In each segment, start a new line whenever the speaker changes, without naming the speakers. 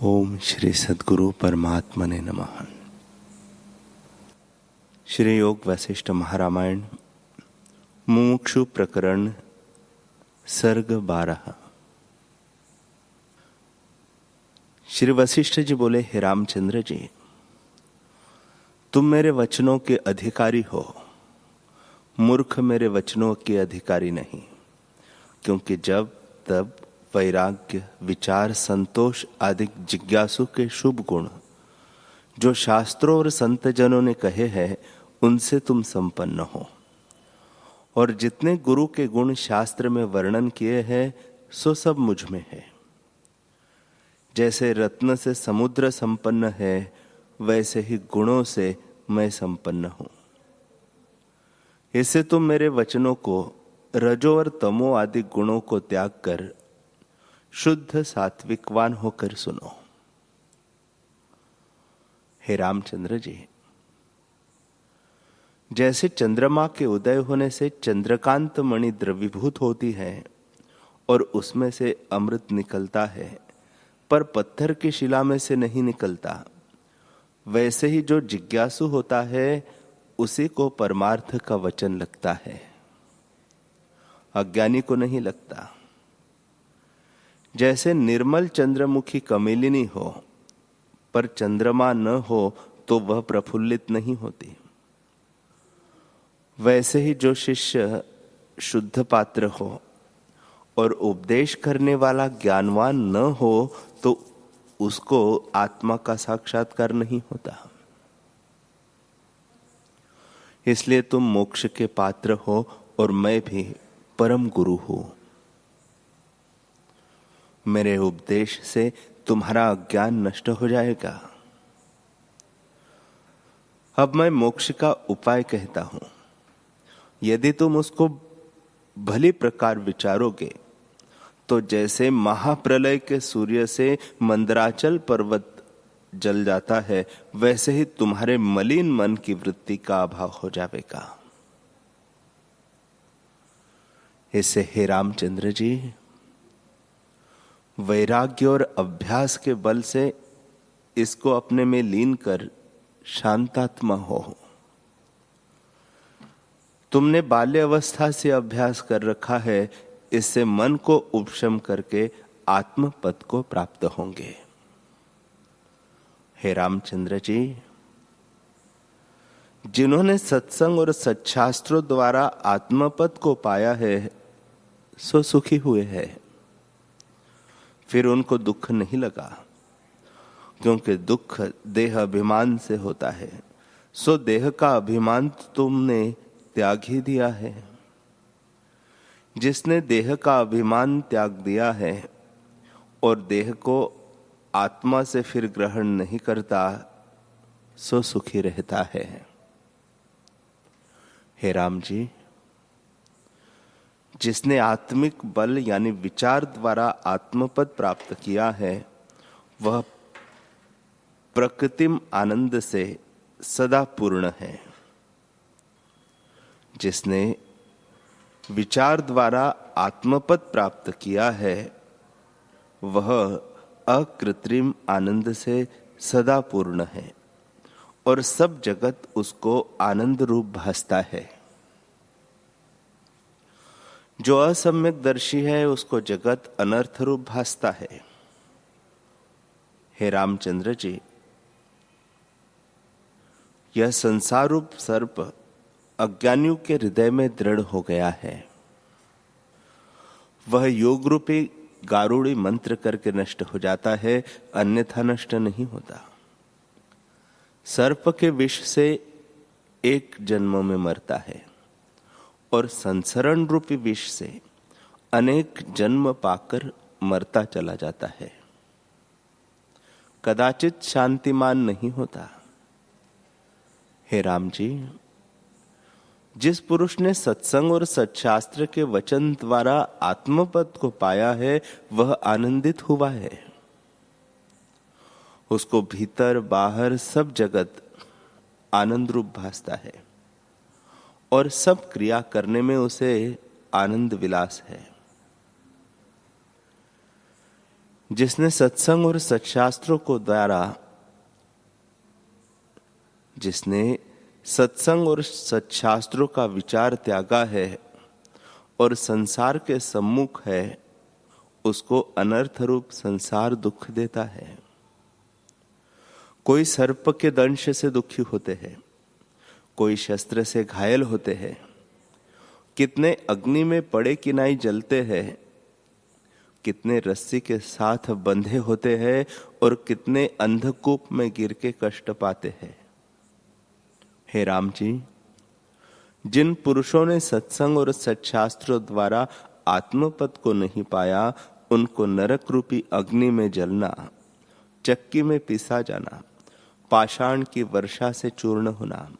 ओम श्री सद्गुरु परमात्मने नमः। श्री योग वशिष्ठ महारामायण मुमुक्षु प्रकरण सर्ग 12। श्री वशिष्ठ जी बोले, हे रामचंद्र जी, तुम मेरे वचनों के अधिकारी हो, मूर्ख मेरे वचनों के अधिकारी नहीं। क्योंकि जब तब वैराग्य, विचार, संतोष आदि जिज्ञासु के शुभ गुण जो शास्त्रों और संत जनों ने कहे हैं, उनसे तुम संपन्न हो। और जितने गुरु के गुण शास्त्र में वर्णन किए हैं, सो सब मुझ में है। जैसे रत्न से समुद्र संपन्न है, वैसे ही गुणों से मैं संपन्न हूं। इससे तुम मेरे वचनों को, रजो और तमो आदि गुणों को त्याग कर शुद्ध सात्विकवान होकर सुनो। हे रामचंद्र जी, जैसे चंद्रमा के उदय होने से चंद्रकांत मणि द्रवीभूत होती है और उसमें से अमृत निकलता है, पर पत्थर की शिला में से नहीं निकलता, वैसे ही जो जिज्ञासु होता है, उसी को परमार्थ का वचन लगता है, अज्ञानी को नहीं लगता। जैसे निर्मल चंद्रमुखी कमलिनी हो, पर चंद्रमा न हो तो वह प्रफुल्लित नहीं होती, वैसे ही जो शिष्य शुद्ध पात्र हो और उपदेश करने वाला ज्ञानवान न हो, तो उसको आत्मा का साक्षात्कार नहीं होता। इसलिए तुम मोक्ष के पात्र हो और मैं भी परम गुरु हूं। मेरे उपदेश से तुम्हारा अज्ञान नष्ट हो जाएगा। अब मैं मोक्ष का उपाय कहता हूं। यदि तुम उसको भली प्रकार विचारोगे, तो जैसे महाप्रलय के सूर्य से मंदराचल पर्वत जल जाता है, वैसे ही तुम्हारे मलिन मन की वृत्ति का अभाव हो जाएगा। इससे हे रामचंद्र जी, वैराग्य और अभ्यास के बल से इसको अपने में लीन कर शांतात्मा हो। तुमने बाल्य अवस्था से अभ्यास कर रखा है, इससे मन को उपशम करके आत्म पद को प्राप्त होंगे। हे रामचंद्र जी, जिन्होंने सत्संग और सच्छास्त्रों द्वारा आत्मपद को पाया है, सो सुखी हुए हैं। फिर उनको दुख नहीं लगा, क्योंकि दुख देह अभिमान से होता है। सो देह का अभिमान तुमने त्याग ही दिया है। जिसने देह का अभिमान त्याग दिया है और देह को आत्मा से फिर ग्रहण नहीं करता, सो सुखी रहता है। हे राम जी, जिसने आत्मिक बल यानी विचार द्वारा आत्मपद प्राप्त किया है, वह प्रकृतिम आनंद से सदा पूर्ण है। जिसने विचार द्वारा आत्मपद प्राप्त किया है, वह अकृत्रिम आनंद से सदा पूर्ण है और सब जगत उसको आनंद रूप भासता है। जो असम्यक दर्शी है, उसको जगत अनर्थ रूप भासता है। हे रामचंद्र जी, यह संसार रूप सर्प अज्ञानियों के हृदय में दृढ़ हो गया है। वह योग रूपी गारुड़ी मंत्र करके नष्ट हो जाता है, अन्यथा नष्ट नहीं होता। सर्प के विष से एक जन्म में मरता है और संसरण रूपी विष से अनेक जन्म पाकर मरता चला जाता है, कदाचित शांतिमान नहीं होता। हे राम जी, जिस पुरुष ने सत्संग और सच्छास्त्र के वचन द्वारा आत्मपद को पाया है, वह आनंदित हुआ है। उसको भीतर बाहर सब जगत आनंद रूप भासता है और सब क्रिया करने में उसे आनंद विलास है। जिसने सत्संग और सत्शास्त्रों को द्वारा जिसने सत्संग और सत्शास्त्रों का विचार त्यागा है और संसार के सम्मुख है, उसको अनर्थ रूप संसार दुख देता है। कोई सर्प के दंश से दुखी होते हैं, कोई शस्त्र से घायल होते हैं, कितने अग्नि में पड़े किनाई जलते हैं, कितने रस्सी के साथ बंधे होते हैं और कितने अंधकूप में गिर के कष्ट पाते हैं। हे राम जी, जिन पुरुषों ने सत्संग और सत्शास्त्रों द्वारा आत्मपद को नहीं पाया, उनको नरक रूपी अग्नि में जलना, चक्की में पिसा जाना, पाषाण की वर्षा से चूर्ण होना,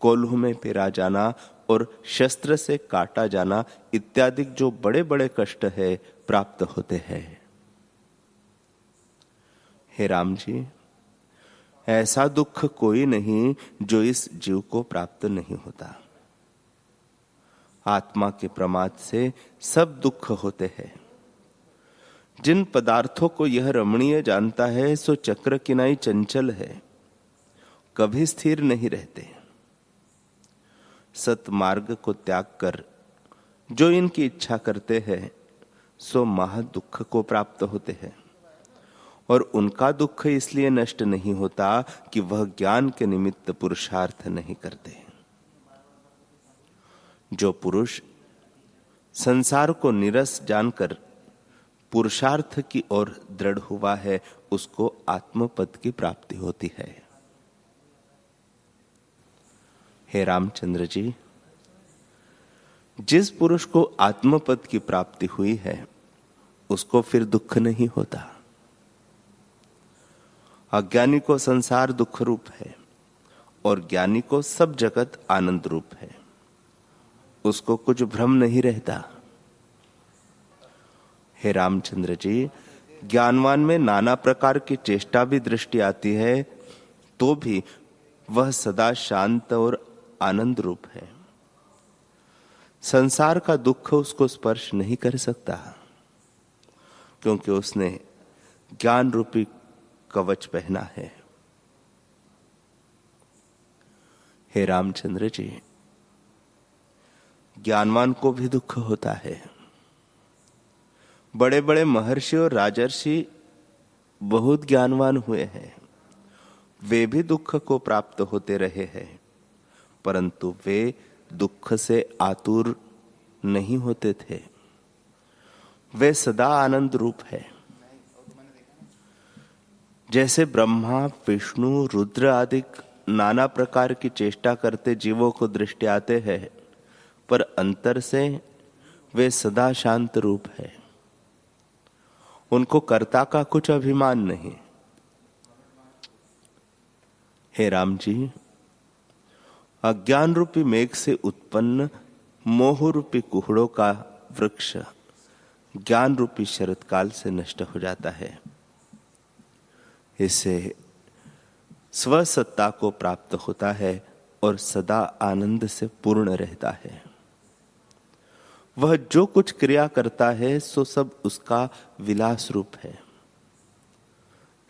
कोल्हू में पेरा जाना और शस्त्र से काटा जाना इत्यादि जो बड़े बड़े कष्ट है प्राप्त होते हैं। हे राम जी, ऐसा दुख कोई नहीं जो इस जीव को प्राप्त नहीं होता। आत्मा के प्रमाद से सब दुख होते हैं। जिन पदार्थों को यह रमणीय जानता है, सो चक्र किनाई चंचल है, कभी स्थिर नहीं रहते। सतमार्ग को त्याग कर जो इनकी इच्छा करते हैं, सो महा दुख को प्राप्त होते हैं। और उनका दुख इसलिए नष्ट नहीं होता कि वह ज्ञान के निमित्त पुरुषार्थ नहीं करते। जो पुरुष संसार को निरस जानकर पुरुषार्थ की ओर दृढ़ हुआ है, उसको आत्मपद की प्राप्ति होती है। हे रामचंद्र जी, जिस पुरुष को आत्मपद की प्राप्ति हुई है, उसको फिर दुख नहीं होता। अज्ञानी को संसार दुख रूप है और ज्ञानी को सब जगत आनंद रूप है। उसको कुछ भ्रम नहीं रहता। हे रामचंद्र जी, ज्ञानवान में नाना प्रकार की चेष्टा भी दृष्टि आती है, तो भी वह सदा शांत और आनंद रूप है। संसार का दुख उसको स्पर्श नहीं कर सकता, क्योंकि उसने ज्ञान रूपी कवच पहना है। हे रामचंद्र जी, ज्ञानवान को भी दुख होता है। बड़े बड़े महर्षि और राजर्षि बहुत ज्ञानवान हुए हैं, वे भी दुख को प्राप्त होते रहे हैं, परंतु वे दुख से आतुर नहीं होते थे। वे सदा आनंद रूप है। जैसे ब्रह्मा, विष्णु, रुद्र आदि नाना प्रकार की चेष्टा करते जीवों को दृष्टि आते हैं, पर अंतर से वे सदा शांत रूप है। उनको कर्ता का कुछ अभिमान नहीं। हे राम जी, अज्ञान रूपी मेघ से उत्पन्न मोह रूपी कुहड़ों का वृक्ष ज्ञान रूपी शरत काल से नष्ट हो जाता है। इससे स्वसत्ता को प्राप्त होता है और सदा आनंद से पूर्ण रहता है। वह जो कुछ क्रिया करता है, सो सब उसका विलास रूप है।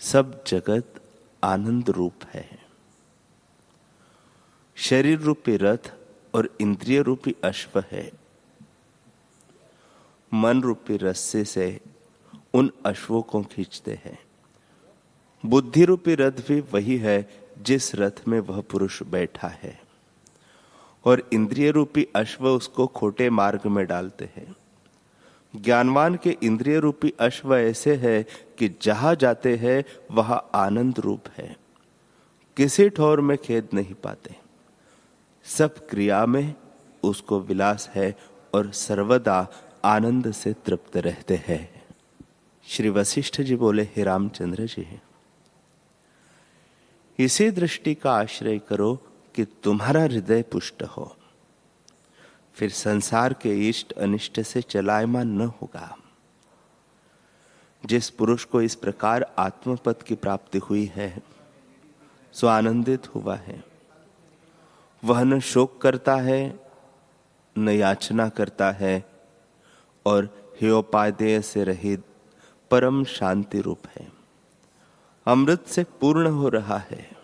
सब जगत आनंद रूप है। शरीर रूपी रथ और इंद्रिय रूपी अश्व है। मन रूपी रस्से से उन अश्वों को खींचते हैं। बुद्धि रूपी रथ भी वही है जिस रथ में वह पुरुष बैठा है, और इंद्रिय रूपी अश्व उसको खोटे मार्ग में डालते हैं। ज्ञानवान के इंद्रिय रूपी अश्व ऐसे है कि जहां जाते हैं वहां आनंद रूप है, किसी ठौर में खेद नहीं पाते। सब क्रिया में उसको विलास है और सर्वदा आनंद से तृप्त रहते हैं। श्री वशिष्ठ जी बोले, हे रामचंद्र जी, इसी दृष्टि का आश्रय करो कि तुम्हारा हृदय पुष्ट हो, फिर संसार के इष्ट अनिष्ट से चलायमान न होगा। जिस पुरुष को इस प्रकार आत्मपद की प्राप्ति हुई है, सो आनंदित हुआ है। वह न शोक करता है, न याचना करता है, और हेयोपादेय से रहित परम शांति रूप है, अमृत से पूर्ण हो रहा है।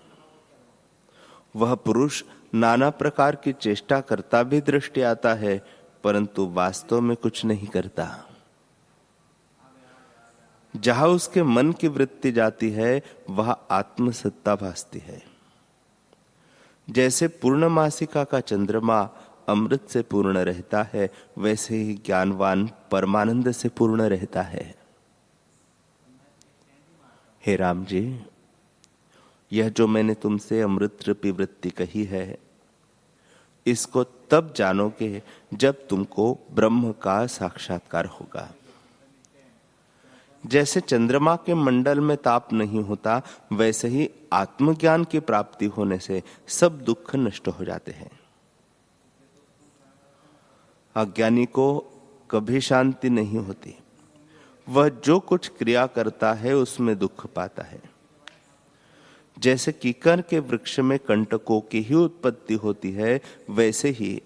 वह पुरुष नाना प्रकार की चेष्टा करता भी दृष्टि आता है, परंतु वास्तव में कुछ नहीं करता। जहां उसके मन की वृत्ति जाती है वह आत्मसत्ता भासती है। जैसे पूर्णमासिका का चंद्रमा अमृत से पूर्ण रहता है, वैसे ही ज्ञानवान परमानंद से पूर्ण रहता है। हे राम जी, यह जो मैंने तुमसे अमृत रूपी वृत्ति कही है, इसको तब जानोगे जब तुमको ब्रह्म का साक्षात्कार होगा। जैसे चंद्रमा के मंडल में ताप नहीं होता, वैसे ही आत्मज्ञान की प्राप्ति होने से सब दुख नष्ट हो जाते हैं। अज्ञानी को कभी शांति नहीं होती। वह जो कुछ क्रिया करता है उसमें दुख पाता है। जैसे कीकर के वृक्ष में कंटकों की ही उत्पत्ति होती है, वैसे ही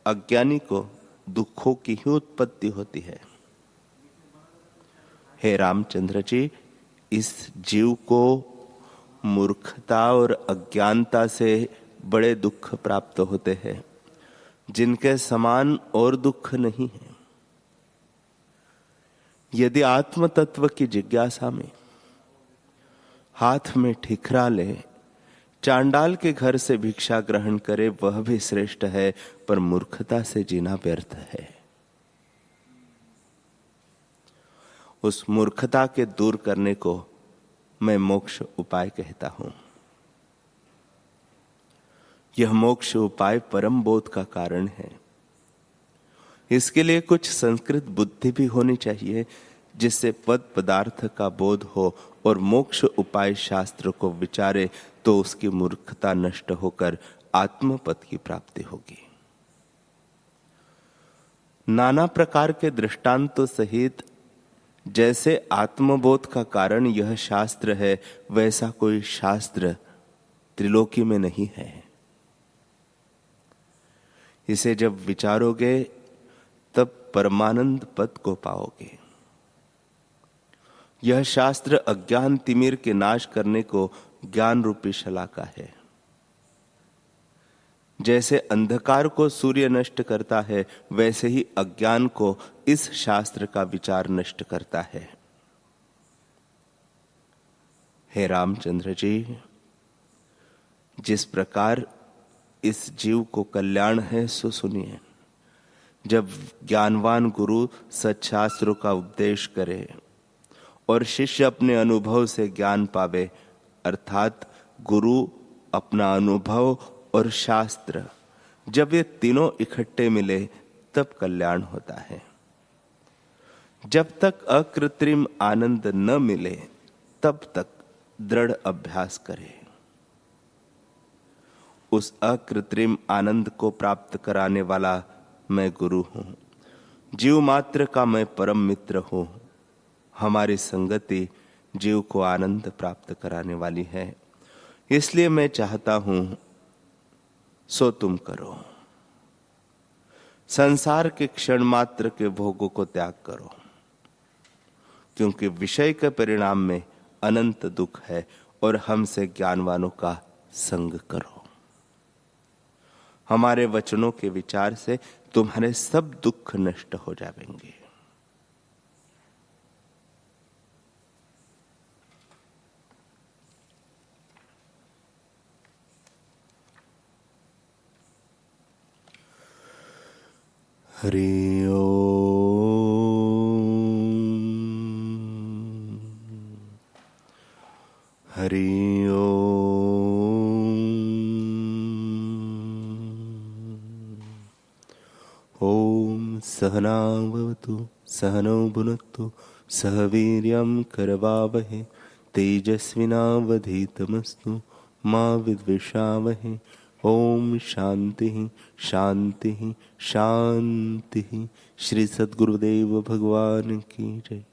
अज्ञानी को दुखों की ही उत्पत्ति होती है। हे रामचंद्र जी, इस जीव को मूर्खता और अज्ञानता से बड़े दुख प्राप्त होते हैं, जिनके समान और दुख नहीं है। यदि आत्म तत्व की जिज्ञासा में हाथ में ठिकरा ले, चांडाल के घर से भिक्षा ग्रहण करे, वह भी श्रेष्ठ है, पर मूर्खता से जीना व्यर्थ है। उस मूर्खता के दूर करने को मैं मोक्ष उपाय कहता हूं। यह मोक्ष उपाय परम बोध का कारण है। इसके लिए कुछ संस्कृत बुद्धि भी होनी चाहिए, जिससे पद पदार्थ का बोध हो और मोक्ष उपाय शास्त्र को विचारे, तो उसकी मूर्खता नष्ट होकर आत्मपद की प्राप्ति होगी। नाना प्रकार के दृष्टांतों सहित जैसे आत्मबोध का कारण यह शास्त्र है, वैसा कोई शास्त्र त्रिलोकी में नहीं है। इसे जब विचारोगे तब परमानंद पद को पाओगे। यह शास्त्र अज्ञान तिमिर के नाश करने को ज्ञान रूपी शलाका है। जैसे अंधकार को सूर्य नष्ट करता है, वैसे ही अज्ञान को इस शास्त्र का विचार नष्ट करता है। हे रामचंद्र जी, जिस प्रकार इस जीव को कल्याण है सो सुनिए। जब ज्ञानवान गुरु सच्छास्त्रों का उपदेश करे और शिष्य अपने अनुभव से ज्ञान पावे, अर्थात गुरु अपना अनुभव और शास्त्र, जब ये तीनों इकट्ठे मिले तब कल्याण होता है। जब तक अकृत्रिम आनंद न मिले तब तक दृढ़ अभ्यास करें। उस अकृत्रिम आनंद को प्राप्त कराने वाला मैं गुरु हूं। जीव मात्र का मैं परम मित्र हूं। हमारी संगति जीव को आनंद प्राप्त कराने वाली है। इसलिए मैं चाहता हूं सो तुम करो। संसार के क्षण मात्र के भोगों को त्याग करो, क्योंकि विषय के परिणाम में अनंत दुख है, और हमसे ज्ञानवानों का संग करो। हमारे वचनों के विचार से तुम्हारे सब दुख नष्ट हो जाएंगे। हरि ओम हरि ओम। ओम सहना भवतु सहनौ भुनक्तु सह वीर्यं करवावहै तेजस्विनावधीतमस्तु मा विद्विषावहै। ओम शांति शांति शांति। श्री सद्गुरुदेव भगवान की जय।